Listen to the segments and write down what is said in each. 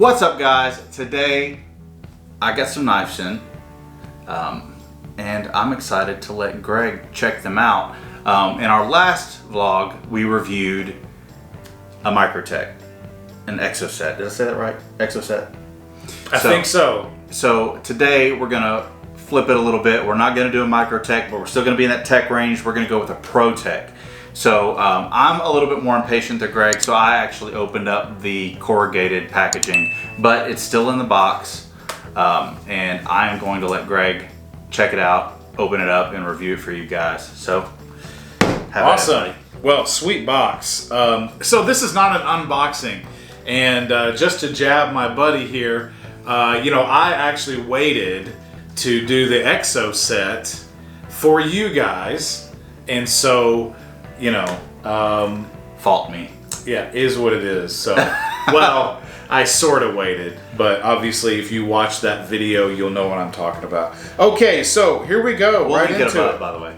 What's up, guys? Today I got some knives in and I'm excited to let Greg check them out. In our last vlog we reviewed a ProTech, an Exoset. Did I say that right? Exoset? I think so. So today we're gonna flip it a little bit. We're not gonna do a ProTech, but we're still gonna be in that tech range. We're gonna go with a ProTech. So I'm a little bit more impatient than Greg, so I actually opened up the corrugated packaging, but it's still in the box, and I am going to let Greg check it out, open it up, and review it for you guys. So, have awesome. Well, sweet box. So this is not an unboxing, and just to jab my buddy here, I actually waited to do the Exoset for you guys, and so. Fault me. Yeah, is what it is. So, well, I sort of waited, but obviously if you watch that video, you'll know what I'm talking about. Okay, so here we go. We'll right link it into above, it. by the way.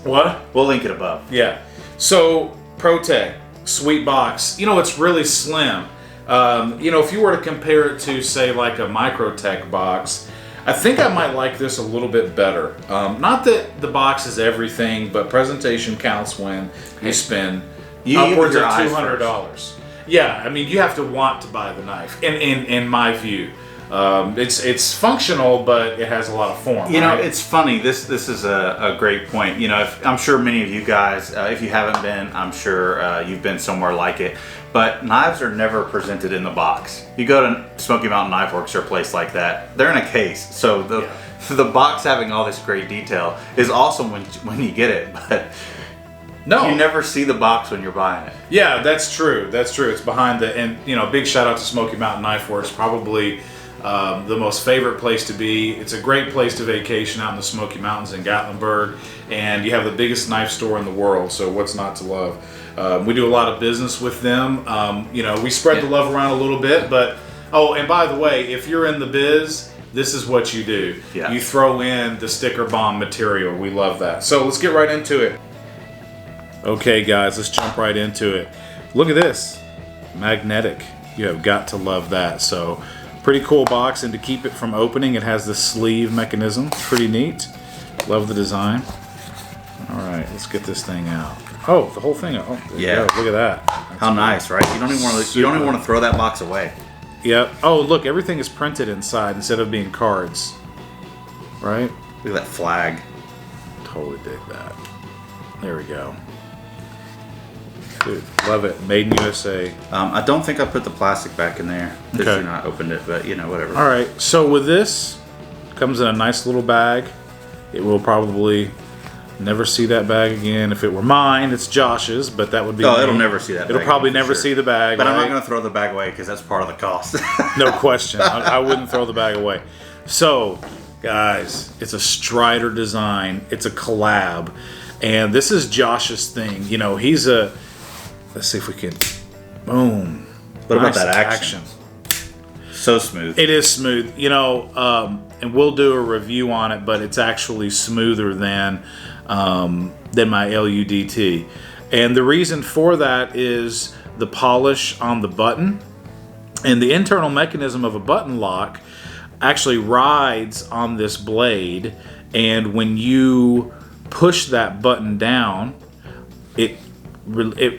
What? We'll link it above. Yeah. So, ProTech, sweet box. It's really slim. If you were to compare it to, say, like a ProTech box, I think I might like this a little bit better. Not that the box is everything, but presentation counts when you spend upwards of $200. Yeah, I mean, you have to want to buy the knife. In my view, it's functional, but it has a lot of form. Right? It's funny. This is a great point. I'm sure many of you guys, if you haven't been, I'm sure you've been somewhere like it. But knives are never presented in the box. You go to Smoky Mountain Knife Works or a place like that, they're in a case. So the box having all this great detail is awesome when you get it, but you never see the box when you're buying it. Yeah, that's true. That's true. It's behind big shout out to Smoky Mountain Knife Works, probably the most favorite place to be. It's a great place to vacation out in the Smoky Mountains in Gatlinburg, and you have the biggest knife store in the world, so what's not to love? We do a lot of business with them. We spread the love around a little bit, but and by the way, if you're in the biz, this is what you do. Yeah. You throw in the sticker bomb material. We love that. So let's get right into it. Okay, guys, let's jump right into it. Look at this, magnetic. You have got to love that. So pretty cool box, and to keep it from opening, it has this sleeve mechanism. Pretty neat. Love the design. All right, let's get this thing out. Oh, the whole thing. Oh, there you go. Look at that. That's how nice, right? You don't even want to throw that box away. Yep. Oh, look, everything is printed inside instead of being cards. Right? Look at that flag. Totally dig that. There we go. Dude, love it. Made in USA. I don't think I put the plastic back in there. Okay. I opened it, but whatever. All right. So with this, comes in a nice little bag. It will probably never see that bag again. If it were mine, it's Josh's, but that would be. Oh, it'll never see that bag. It'll probably never see the bag. But I'm not going to throw the bag away because that's part of the cost. No question. I wouldn't throw the bag away. So, guys, it's a Strider design. It's a collab. And this is Josh's thing. He's a. Let's see if we can. Boom. What about that action? So smooth. It is smooth. And we'll do a review on it, but it's actually smoother than my LUDT. And the reason for that is the polish on the button, and the internal mechanism of a button lock actually rides on this blade, and when you push that button down, it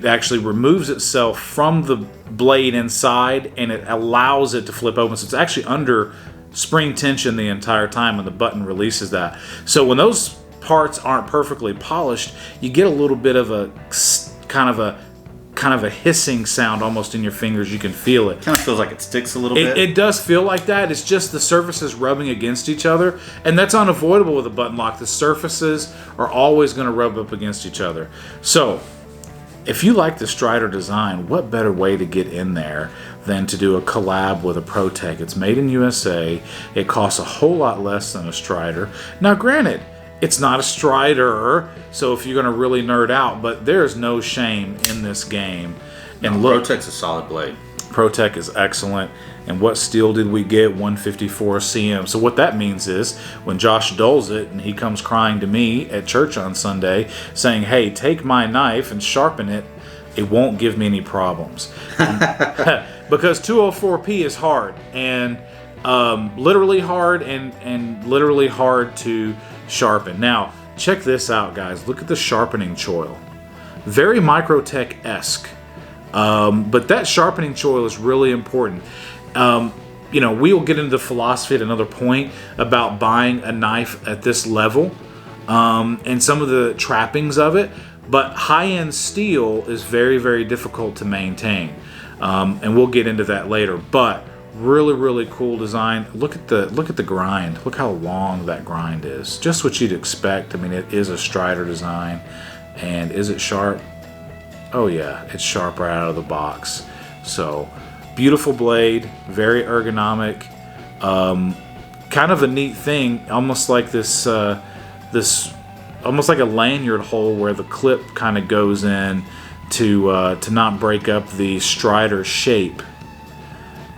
actually removes itself from the blade inside, and it allows it to flip open. So it's actually under spring tension the entire time when the button releases that. So when those parts aren't perfectly polished, you get a little bit of a kind of a hissing sound almost in your fingers. You can feel it. Kind of feels like it sticks a little bit. It does feel like that. It's just the surfaces rubbing against each other, and that's unavoidable with a button lock. The surfaces are always going to rub up against each other. So if you like the Strider design, what better way to get in there than to do a collab with a ProTech? It's made in USA. It costs a whole lot less than a Strider. Now, granted, it's not a Strider, so if you're going to really nerd out, but there's no shame in this game. And look, ProTech's a solid blade. ProTech is excellent. And what steel did we get? 154 CM. So what that means is when Josh dulls it and he comes crying to me at church on Sunday saying, hey, take my knife and sharpen it, it won't give me any problems. because 204P is hard, and literally hard, and literally hard to sharpen. Now, check this out, guys. Look at the sharpening choil. Very MicroTech-esque. But that sharpening choil is really important. You know, we will get into the philosophy at another point about buying a knife at this level and some of the trappings of it. But high-end steel is very, very difficult to maintain. And we'll get into that later. But really, really cool design. Look at the grind. Look how long that grind is. Just what you'd expect. I mean, it is a Strider design. And is it sharp? Oh yeah, it's sharp right out of the box. So beautiful blade, very ergonomic. Kind of a neat thing, almost like this almost like a lanyard hole where the clip kind of goes in to not break up the Strider shape.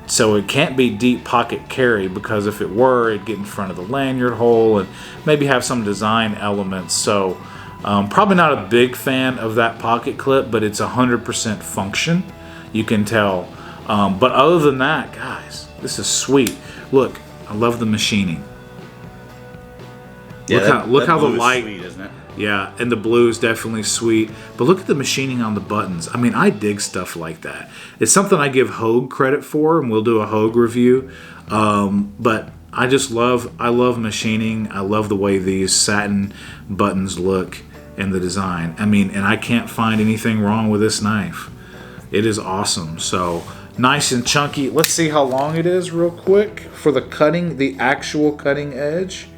So it can't be deep pocket carry, because if it were, it'd get in front of the lanyard hole and maybe have some design elements. So probably not a big fan of that pocket clip, but it's 100% function. You can tell. But other than that, guys, this is sweet. Look, I love the machining. Yeah, look how the light, sweet, isn't it? Yeah, and the blue is definitely sweet. But look at the machining on the buttons. I mean, I dig stuff like that. It's something I give Hogue credit for, and we'll do a Hogue review. But I love machining. I love the way these satin buttons look and the design. I mean, and I can't find anything wrong with this knife. It is awesome. So nice and chunky. Let's see how long it is real quick for the cutting, the actual cutting edge.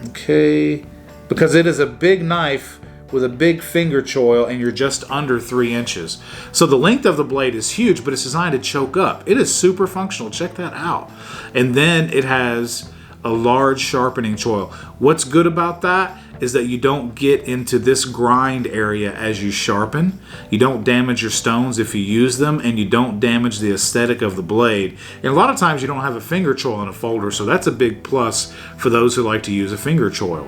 Okay, because it is a big knife with a big finger choil, and you're just under 3 inches. So the length of the blade is huge, but it's designed to choke up. It is super functional. Check that out. And then it has a large sharpening choil. What's good about that is that you don't get into this grind area as you sharpen. You don't damage your stones if you use them, and you don't damage the aesthetic of the blade. And a lot of times you don't have a finger choil in a folder, so that's a big plus for those who like to use a finger choil.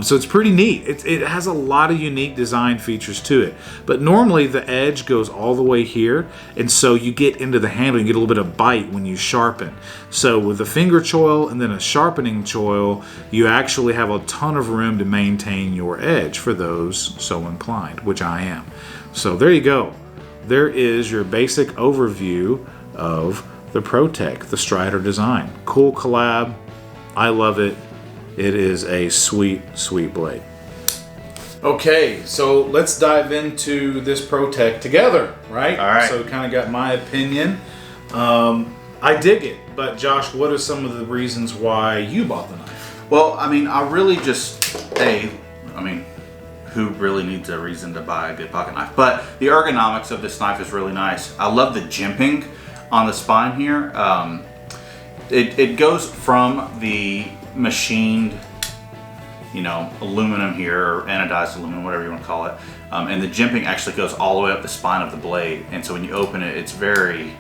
So it's pretty neat. It has a lot of unique design features to it. But normally the edge goes all the way here, and so you get into the handle, you get a little bit of bite when you sharpen. So with a finger choil and then a sharpening choil, you actually have a ton of room to maintain your edge for those so inclined, which I am. So there you go. There is your basic overview of the ProTech, the Strider design. Cool collab. I love it. It is a sweet, sweet blade. Okay, so let's dive into this ProTech together, right? All right. So kind of got my opinion. I dig it, but Josh, what are some of the reasons why you bought the knife? Well, I mean, I really just, who really needs a reason to buy a good pocket knife? But the ergonomics of this knife is really nice. I love the jimping on the spine here. It goes from the machined, aluminum here, or anodized aluminum, whatever you want to call it. And the jimping actually goes all the way up the spine of the blade. And so when you open it, it's very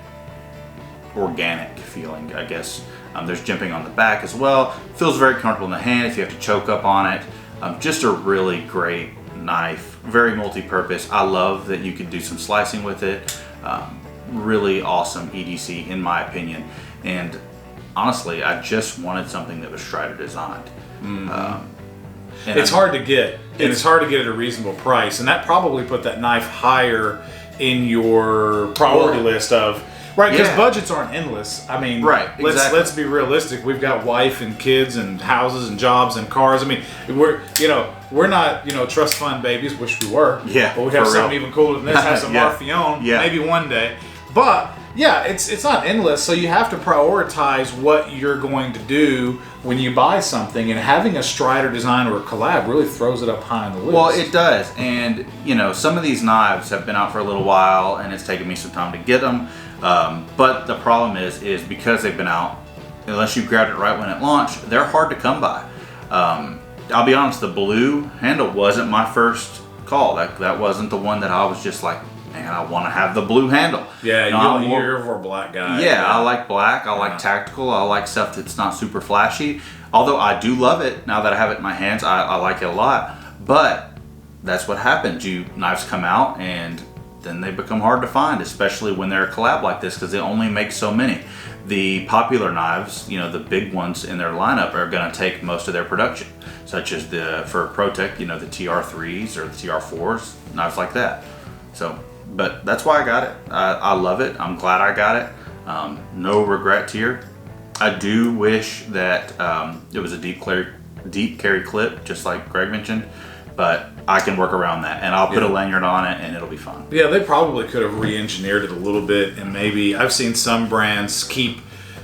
organic feeling, I guess. There's jimping on the back as well. Feels very comfortable in the hand if you have to choke up on it. Just a really great knife, very multi-purpose. I love that you can do some slicing with it. Really awesome EDC in my opinion. And honestly, I just wanted something that was Strider designed. It's hard to get, and it's hard to get at a reasonable price, and that probably put that knife higher in your priority list of. Right, because budgets aren't endless. I mean, let's be realistic. We've got wife and kids and houses and jobs and cars. I mean, we're not trust fund babies. Wish we were. Yeah, but we have something even cooler than this. Have some Marfion. Yeah, maybe one day. But yeah, it's not endless. So you have to prioritize what you're going to do when you buy something. And having a Strider design or a collab really throws it up high on the list. Well, it does. And some of these knives have been out for a little while, and it's taken me some time to get them. But the problem is because they've been out, unless you grabbed it right when it launched, they're hard to come by. I'll be honest, the blue handle wasn't my first call. That wasn't the one that I was just like, man, I want to have the blue handle. Yeah, you're a black guy. Yeah, I like black. I like tactical. I like stuff that's not super flashy. Although I do love it now that I have it in my hands. I like it a lot. But that's what happens. Knives come out and then they become hard to find, especially when they're a collab like this, because they only make so many. The popular knives, you know, the big ones in their lineup are going to take most of their production, such as for ProTech, you know, the TR3s or the TR4s, knives like that. So, but that's why I got it. I love it. I'm glad I got it. No regrets here. I do wish that it was a deep carry clip, just like Greg mentioned, but I can work around that, and I'll put a lanyard on it, and it'll be fine. Yeah, they probably could have re-engineered it a little bit, and maybe I've seen some brands keep,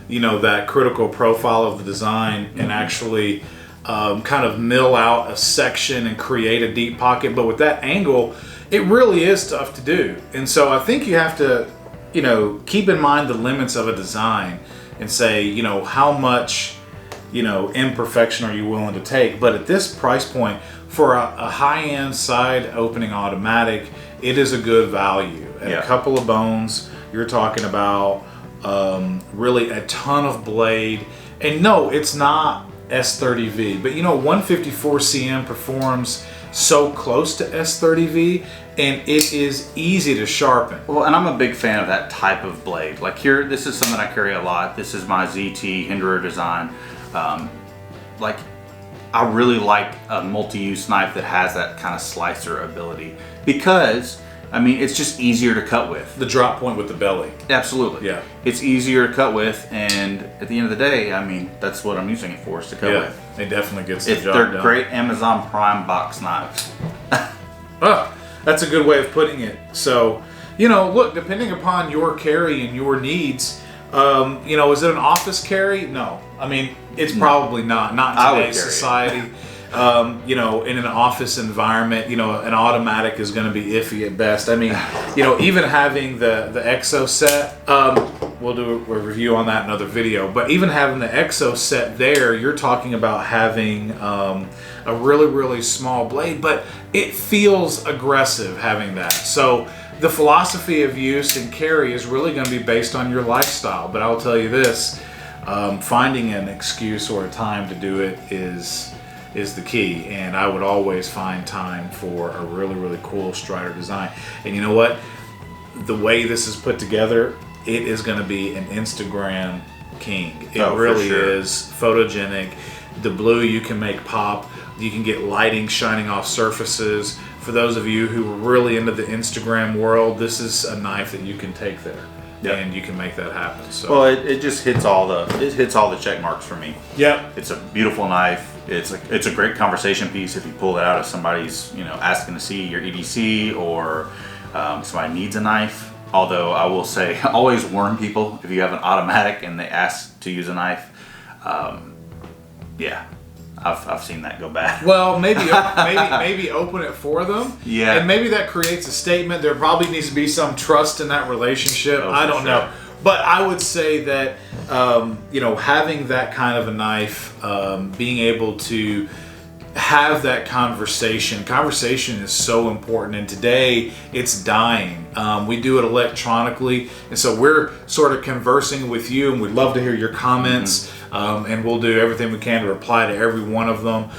you know, that critical profile of the design and actually kind of mill out a section and create a deep pocket. But with that angle, it really is tough to do, and so I think you have to, you know, keep in mind the limits of a design and say, you know, how much, you know, imperfection are you willing to take. But at this price point, for a high-end side opening automatic, it is a good value. At a couple of bones, you're talking about really a ton of blade. And no, it's not S30V, but you know, 154 cm performs so close to S30V, and it is easy to sharpen. Well, and I'm a big fan of that type of blade. Like here, this is something I carry a lot. This is my ZT Hinderer design. Like, I really like a multi-use knife that has that kind of slicer ability, because I mean, it's just easier to cut with. The drop point with the belly. Absolutely. Yeah. It's easier to cut with, and at the end of the day, I mean, that's what I'm using it for, is to cut with. It definitely gets the job They're done. great Amazon Prime box knives. Oh, that's a good way of putting it. So, you know, look, depending upon your carry and your needs, you know, is it an office carry? No. I mean, it's probably not in today's society. You know, in an office environment, you know, an automatic is going to be iffy at best. I mean, you know, even having the Exo set, we'll do a review on that in another video, but even having the Exo set there, you're talking about having a really, really small blade, but it feels aggressive having that. So the philosophy of use and carry is really going to be based on your lifestyle. But I'll tell you this, finding an excuse or a time to do it is the key, and I would always find time for a really, really cool Strider design. And you know what? The way this is put together, it is going to be an Instagram king. It really is photogenic. The blue you can make pop. You can get lighting shining off surfaces. For those of you who are really into the Instagram world, this is a knife that you can take there. Yep. And you can make that happen. So, well, it just hits all the check marks for me. Yep. It's a beautiful knife. It's a great conversation piece if you pull it out if somebody's, you know, asking to see your EDC, or somebody needs a knife. Although I will say, always warn people if you have an automatic and they ask to use a knife. Yeah, I've seen that go bad. Well, maybe open it for them. Yeah. And maybe that creates a statement. There probably needs to be some trust in that relationship. I don't know. But I would say that, you know, having that kind of a knife, being able to have that conversation is so important. And today it's dying. We do it electronically. And so we're sort of conversing with you, and we'd love to hear your comments. And we'll do everything we can to reply to every one of them.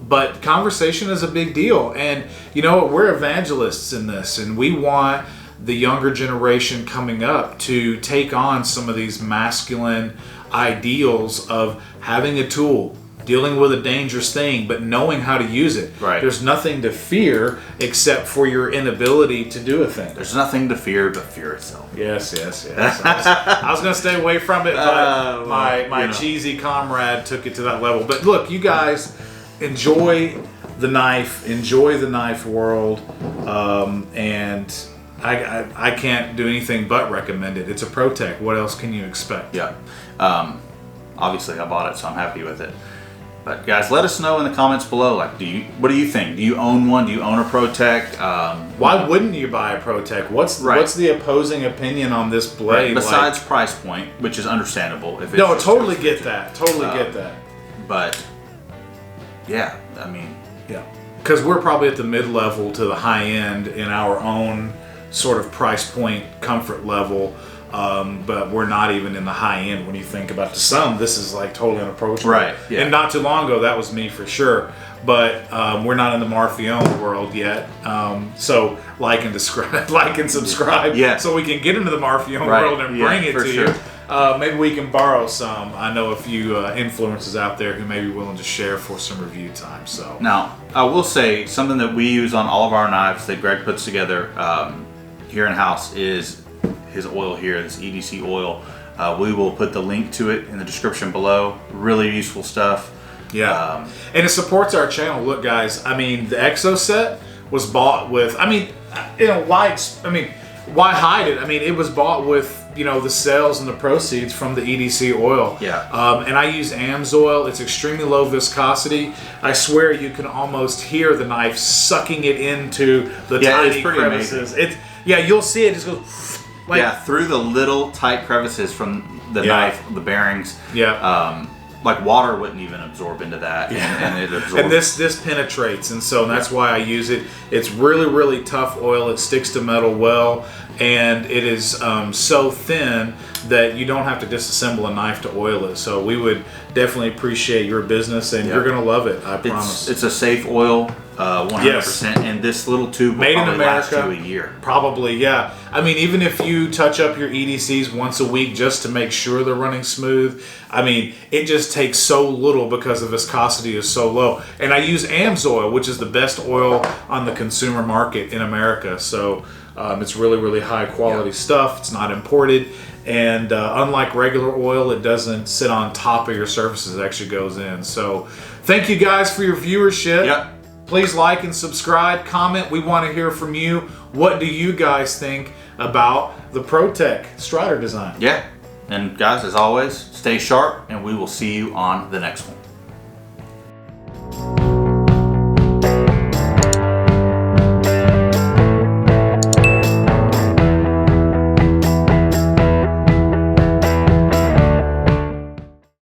But conversation is a big deal. And you know what? We're evangelists in this, and we want the younger generation coming up to take on some of these masculine ideals of having a tool, dealing with a dangerous thing, but knowing how to use it. Right. There's nothing to fear except for your inability to do a thing. There's nothing to fear but fear itself. Yes. I was going to stay away from it, but my cheesy comrade took it to that level. But look, you guys, enjoy the knife, enjoy the knife world, and I can't do anything but recommend it. It's a ProTech. What else can you expect? Yeah. Obviously, I bought it, so I'm happy with it. But guys, let us know in the comments below. Like, what do you think? Do you own one? Do you own a ProTech? Why wouldn't you buy a ProTech? What's the opposing opinion on this blade? Right. Besides price point, which is understandable. If it's totally get that. Totally get that. But yeah, I mean, yeah, because we're probably at the mid-level to the high end in our own sort of price point comfort level. But we're not even in the high end when you think about, to some, this is like totally unapproachable. Right. Yeah. And not too long ago, that was me for sure. but we're not in the Marfion world yet. So like and subscribe, Yeah. so we can get into the Marfion Right. world and Yeah, bring it for to sure. you. Maybe we can borrow some. I know a few influencers out there who may be willing to share for some review time. So Now, I will say something that we use on all of our knives that Greg puts together here in house is his oil here, this EDC oil. We will put the link to it in the description below. Really useful stuff. yeah, and it supports our channel. Look, guys, I mean, the Exo set was bought with. I mean, why hide it? I mean, it was bought with, you know, the sales and the proceeds from the EDC oil. Yeah. And I use AMS-Oil. It's extremely low viscosity. I swear you can almost hear the knife sucking it into the tiny it's pretty crevices. You'll see it just goes like, yeah, through the little tight crevices from the knife, the bearings. Yeah. Like water wouldn't even absorb into that, and it absorbs. And this penetrates, and so that's why I use it. It's really, really tough oil. It sticks to metal well, and it is so thin that you don't have to disassemble a knife to oil it. So we would definitely appreciate your business, and you're gonna love it. I promise. It's a safe oil, 100%, and this little tube will Made in probably last America. you a year. Probably, yeah. I mean, even if you touch up your EDCs once a week just to make sure they're running smooth, I mean, it just takes so little because the viscosity is so low. And I use AMS-Oil, which is the best oil on the consumer market in America. So it's really, really high quality stuff. It's not imported. And unlike regular oil, it doesn't sit on top of your surfaces. It actually goes in. So thank you guys for your viewership. Yep. Please like and subscribe, comment. We want to hear from you. What do you guys think about the Pro-Tech Strider design? Yeah. And guys, as always, stay sharp, and we will see you on the next one.